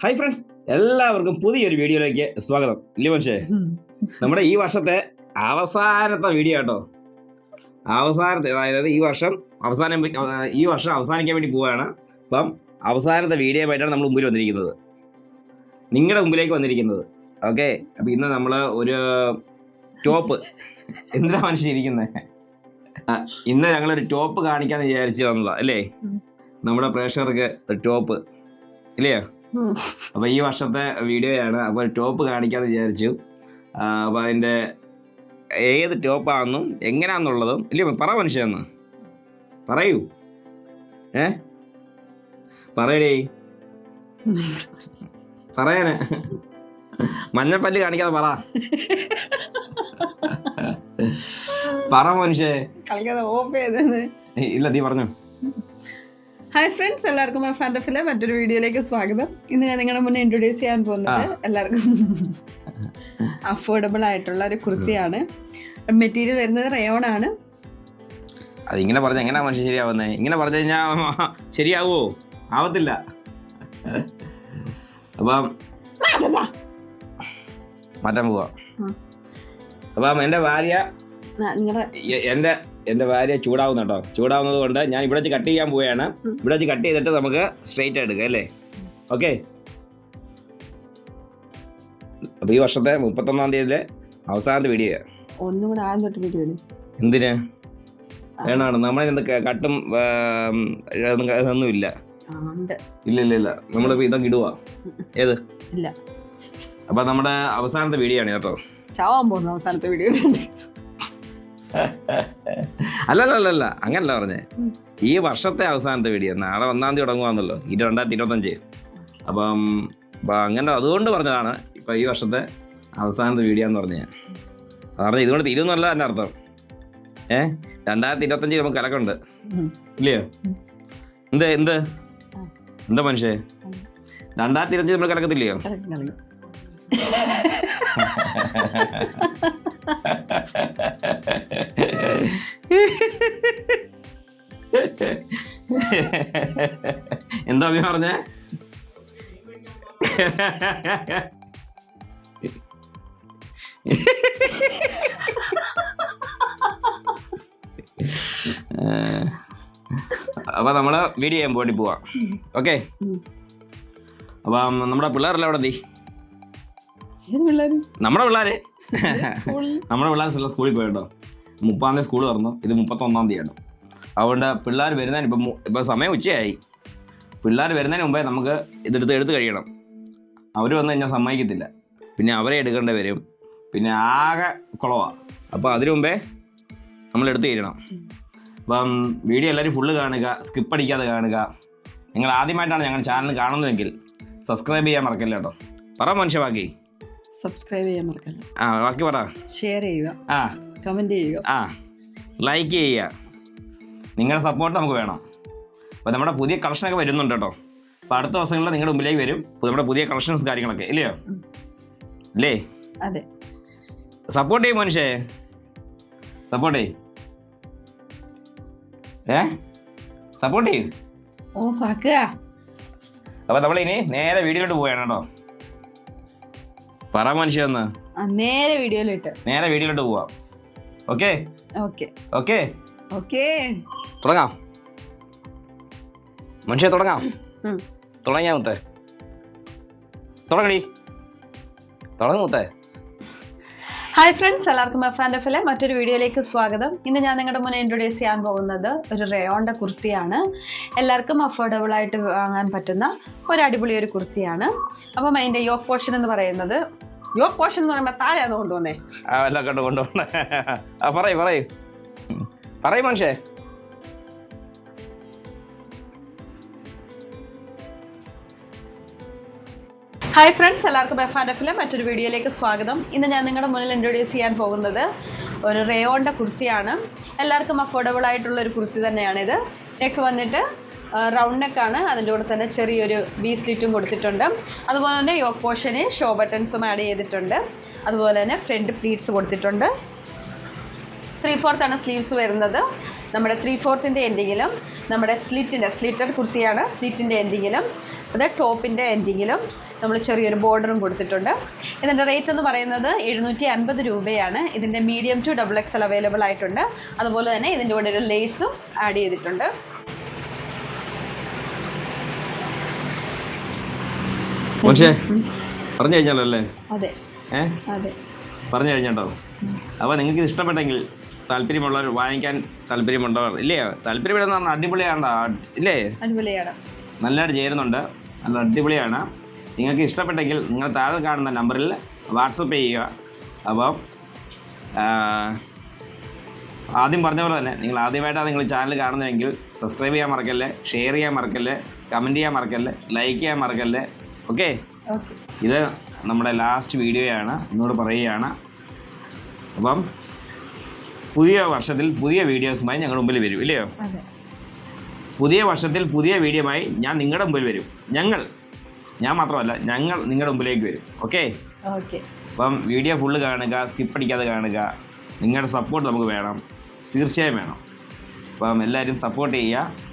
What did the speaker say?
Hi friends, എല്ലാവർക്കും പുതിയൊരു വീഡിയോയിലേക്ക് സ്വാഗതം. ഇല്ലേ മനുഷ്യേ, നമ്മുടെ ഈ വർഷത്തെ അവസാനത്തെ വീഡിയോ കേട്ടോ. അതായത് ഈ വർഷം അവസാനിക്കാൻ വേണ്ടി പോവുകയാണ്. അപ്പം അവസാനത്തെ വീഡിയോ ആയിട്ടാണ് നമ്മൾ മുമ്പിൽ വന്നിരിക്കുന്നത്, നിങ്ങളുടെ മുമ്പിലേക്ക് വന്നിരിക്കുന്നത്. ഓക്കെ, അപ്പം ഇന്ന് നമ്മൾ ഒരു ടോപ്പ് എന്തിനാ മനുഷ്യരിക്കുന്നത്, ഇന്ന് ഞങ്ങളൊരു ടോപ്പ് കാണിക്കാന്ന് വിചാരിച്ചു വന്നതാ അല്ലേ, നമ്മുടെ പ്രേക്ഷകർക്ക് ഒരു ടോപ്പ് ഇല്ലേ. അപ്പോൾ ഈ വർഷത്തെ വീഡിയോയാണ്. അപ്പോൾ ടോപ്പ് കാണിക്കാമെന്ന് വിചാരിച്ചു. അപ്പോൾ അതിൻ്റെ ഏത് ടോപ്പാണെന്നും എങ്ങനെയാണെന്നുള്ളതും ഇല്ലേ പറ മനുഷ്യന്ന് പറയൂ. പറയടേ, പറയാന് മഞ്ഞപ്പല്ല് കാണിക്കാതെ പറ മനുഷ്യേ. ഇല്ല, നീ പറഞ്ഞു. ഹായ് ഫ്രണ്ട്സ്, എല്ലാവർക്കും ഫാൻഡഫിലെ മറ്റൊരു വീഡിയോയിലേക്ക് സ്വാഗതം. ഇന്ന് ഞാൻ നിങ്ങളുടെ മുന്നേ ഇൻട്രൊഡ്യൂസ് ചെയ്യാൻ പോകുന്നത് എല്ലാവർക്കും അഫോർഡബിൾ ആയിട്ടുള്ള ഒരു കുർത്തിയാണ്. മെറ്റീരിയൽ വരുന്നത് റയോൺ ആണ്. അതിങ്ങനെ പറഞ്ഞ എങ്ങനെയാ മനുഷ്യൻ ശരിയാവുന്നേ? ഇങ്ങനെ പറഞ്ഞു കഴിഞ്ഞാൽ ശരിയാവോ? ആവത്തില്ല. അപ്പം മാറ്റാൻ പോവാ. അപ്പം എൻ്റെ ഭാര്യ ചൂടാവുന്ന കേട്ടോ. ചൂടാവുന്നത് കൊണ്ട് ഞാൻ ഇവിടെ വെച്ച് കട്ട് ചെയ്യാൻ പോവുകയാണ്. ഇവിടെ വെച്ച് കട്ട് ചെയ്തിട്ട് നമുക്ക് സ്ട്രെയിറ്റ് എടുക്കാം അല്ലേ. ഓക്കെ, അപ്പോൾ ഈ വർഷത്തെ 31-ാം തീയതിയിലെ അവസാനത്തെ വീഡിയോ. ഒന്നും കൂടെ ആദ്യം തൊട്ട് വീഡിയോ എന്തിന് വേണമാണ്? നമ്മളെന്ത് കട്ടും ഒന്നുമില്ല. ഇല്ല നമ്മളിപ്പോൾ ഇതൊക്കെ ഇടുക. ഏത് ഇല്ല. അപ്പം നമ്മുടെ അവസാനത്തെ വീഡിയോ ആണ് കേട്ടോ. ചാവാൻ പോകുന്ന അവസാനത്തെ വീഡിയോ. അല്ലല്ല അങ്ങനല്ല പറഞ്ഞേ, ഈ വർഷത്തെ അവസാനത്തെ വീഡിയോ. നാളെ 1-ാം തീയതി തുടങ്ങുവാന്നല്ലോ, 2025. അപ്പം അങ്ങനെ അതുകൊണ്ട് പറഞ്ഞതാണ് ഇപ്പം ഈ വർഷത്തെ അവസാനത്തെ വീഡിയോ എന്ന് പറഞ്ഞാൽ. കാരണം ഇതുകൊണ്ട് തീരുന്നല്ല എൻ്റെ അർത്ഥം. 2025 നമുക്ക് കലക്കുണ്ട് ഇല്ലയോ? എന്താ മനുഷ്യേ, 2025 നമ്മൾ കലക്കത്തില്ലയോ? എന്താ പറഞ്ഞേ? അപ്പൊ നമ്മള് വീഡിയോ ചെയ്യാൻ വേണ്ടി പോവാ. ഓക്കെ, അപ്പം നമ്മുടെ പിള്ളേരെല്ലാം അവിടെ എത്തി. നമ്മുടെ പിള്ളേര് സ്കൂളിൽ പോയിട്ടോ. 30-ാം തീയതി സ്കൂൾ തുറന്നു, ഇത് 31-ാം തീയതിയാണ്. അതുകൊണ്ട് പിള്ളേർ വരുന്നതിന് ഇപ്പം സമയം ഉച്ചയായി. പിള്ളേർ വരുന്നതിന് മുമ്പേ നമുക്ക് എടുത്ത് കഴിയണം. അവർ വന്നു കഴിഞ്ഞാൽ സമ്മതിക്കത്തില്ല, പിന്നെ അവരെ എടുക്കേണ്ടി വരും, പിന്നെ ആകെ കുളവാണ്. അപ്പോൾ അതിനു മുമ്പേ നമ്മൾ എടുത്ത് കഴിയണം. അപ്പം വീഡിയോ എല്ലാവരും ഫുള്ള് കാണുക, സ്കിപ്പ് അടിക്കാതെ കാണുക. നിങ്ങൾ ആദ്യമായിട്ടാണ് ഞങ്ങളുടെ ചാനൽ കാണുന്നതെങ്കിൽ സബ്സ്ക്രൈബ് ചെയ്യാൻ മറക്കല്ല കേട്ടോ. പറ മനുഷ്യ ബാക്കി. സബ്സ്ക്രൈബ് ചെയ്യാൻ മറക്കല്ല. ബാക്കി പറ. ഷെയർ ചെയ്യുക, കമൻറ്റ് ചെയ്യുക, ലൈക്ക് ചെയ്യുക. നിങ്ങളുടെ സപ്പോർട്ട് നമുക്ക് വേണം. അപ്പോൾ നമ്മുടെ പുതിയ കളക്ഷനൊക്കെ വരുന്നുണ്ട് കേട്ടോ. അപ്പോൾ അടുത്ത ദിവസങ്ങളിൽ നിങ്ങളുടെ മുമ്പിലേക്ക് വരും നമ്മുടെ പുതിയ കളക്ഷൻസ് കാര്യങ്ങളൊക്കെ ഇല്ലയോ? അല്ലേ? അതെ. സപ്പോർട്ട് ചെയ്യും മനുഷ്യേ, സപ്പോർട്ട് ചെയ്യും. സപ്പോർട്ട് ചെയ്യും. അപ്പോൾ നമ്മളിനി നേരെ വീഡിയോയിലോട്ട് പോവുകയാണ് കേട്ടോ. പറ മനുഷ്യ ഒന്ന് നേരെ വീഡിയോയിലോട്ട് പോവാം. ഓക്കെ തുടങ്ങാം മനുഷ്യ, തുടങ്ങിയാ മുത്തേ, മുത്തേ. ഹായ് ഫ്രണ്ട്സ്, എല്ലാവർക്കും ഫാൻഡഫിലെ മറ്റൊരു വീഡിയോയിലേക്ക് സ്വാഗതം. ഇന്ന് ഞാൻ നിങ്ങളുടെ മുന്നേ ഇൻട്രൊഡ്യൂസ് ചെയ്യാൻ പോകുന്നത് ഒരു റയോണിൻ്റെ കുർത്തിയാണ്. എല്ലാവർക്കും അഫോർഡബിൾ ആയിട്ട് വാങ്ങാൻ പറ്റുന്ന ഒരു അടിപൊളി ഒരു കുർത്തിയാണ്. അപ്പം അതിൻ്റെ യോക്ക് പോർഷൻ എന്ന് പറയുന്നത്, യോക്ക് പോർഷൻ എന്ന് പറയുമ്പോൾ താഴെയാണ് കൊണ്ടുവന്നേ. പറയൂ മനുഷ്യേ. ഹായ് ഫ്രണ്ട്സ്, എല്ലാവർക്കും ഫാൻഡഫിലെ മറ്റൊരു വീഡിയോയിലേക്ക് സ്വാഗതം. ഇന്ന് ഞാൻ നിങ്ങളുടെ മുന്നിൽ ഇൻട്രൊഡ്യൂസ് ചെയ്യാൻ പോകുന്നത് ഒരു റയോണിൻ്റെ കുർത്തിയാണ്. എല്ലാവർക്കും അഫോർഡബിൾ ആയിട്ടുള്ള ഒരു കുർത്തി തന്നെയാണിത്. നെക്ക് വന്നിട്ട് റൗണ്ട് നെക്കാണ്, അതിൻ്റെ കൂടെ തന്നെ ചെറിയൊരു വി സ്ലിറ്റും കൊടുത്തിട്ടുണ്ട്. അതുപോലെ തന്നെ യോക്ക് പോർഷന് ഷോ ബട്ടൺസും ആഡ് ചെയ്തിട്ടുണ്ട്. അതുപോലെ തന്നെ ഫ്രണ്ട് പ്ലീറ്റ്സ് കൊടുത്തിട്ടുണ്ട്. 3/4 സ്ലീവ്സ് വരുന്നത്. നമ്മുടെ 3/4 എൻഡിങ്ങിലും നമ്മുടെ സ്ലിറ്റഡ് കുർത്തിയാണ്, സ്ലിറ്റിൻ്റെ എൻഡിങ്ങിലും അത് ടോപ്പിൻ്റെ എൻഡിങ്ങിലും നമ്മൾ ചെറിയൊരു ബോർഡറും കൊടുത്തിട്ടുണ്ട്. ഇതിൻ്റെ റേറ്റ് എന്ന് പറയുന്നത് 750 രൂപയാണ്. ഇതിൻ്റെ മീഡിയം ടു XXL അവൈലബിൾ ആയിട്ടുണ്ട്. അതുപോലെ തന്നെ ഇതിൻ്റെ കൂടെ ഒരു ലേസും ആഡ് ചെയ്തിട്ടുണ്ട്. പക്ഷേ പറഞ്ഞു കഴിഞ്ഞാലോ അല്ലേ? അതെ അതെ, പറഞ്ഞു കഴിഞ്ഞോ. അപ്പോൾ നിങ്ങൾക്ക് ഇഷ്ടപ്പെട്ടെങ്കിൽ താല്പര്യമുള്ളവർ, വാങ്ങിക്കാൻ താല്പര്യമുള്ളവർ ഇല്ലേ, താല്പര്യപ്പെടുന്ന പറഞ്ഞാൽ അടിപൊളിയാണ് ഇല്ലേ, അടിപൊളിയാണ്, നല്ലതായിട്ട് ചേരുന്നുണ്ട്, നല്ല അടിപൊളിയാണ്. നിങ്ങൾക്ക് ഇഷ്ടപ്പെട്ടെങ്കിൽ നിങ്ങൾ താഴെ കാണുന്ന നമ്പറിൽ വാട്സപ്പ് ചെയ്യുക. അപ്പം ആദ്യം പറഞ്ഞ പോലെ തന്നെ നിങ്ങൾ ആദ്യമായിട്ടാണ് നിങ്ങൾ ചാനൽ കാണുന്നതെങ്കിൽ സബ്സ്ക്രൈബ് ചെയ്യാൻ മറക്കല്ലേ, ഷെയർ ചെയ്യാൻ മറക്കല്ലേ, കമൻറ്റ് ചെയ്യാൻ മറക്കല്ലേ, ലൈക്ക് ചെയ്യാൻ മറക്കല്ലേ. ഓക്കെ, ഇത് നമ്മുടെ ലാസ്റ്റ് വീഡിയോയാണ്, എന്നോട് പറയുകയാണ്. അപ്പം പുതിയ വർഷത്തിൽ പുതിയ വീഡിയോസുമായി ഞങ്ങളുടെ മുമ്പിൽ വരും ഇല്ലയോ? പുതിയ വർഷത്തിൽ പുതിയ വീഡിയോയുമായി ഞാൻ നിങ്ങളുടെ മുമ്പിൽ വരും. ഞാൻ മാത്രമല്ല, ഞങ്ങൾ നിങ്ങളുടെ മുമ്പിലേക്ക് വരും. ഓക്കെ, അപ്പം വീഡിയോ ഫുള്ള് കാണുക, സ്കിപ്പ് അടിക്കാതെ കാണുക. നിങ്ങളുടെ സപ്പോർട്ട് നമുക്ക് വേണം, തീർച്ചയായും വേണം. അപ്പം എല്ലാവരും സപ്പോർട്ട് ചെയ്യുക.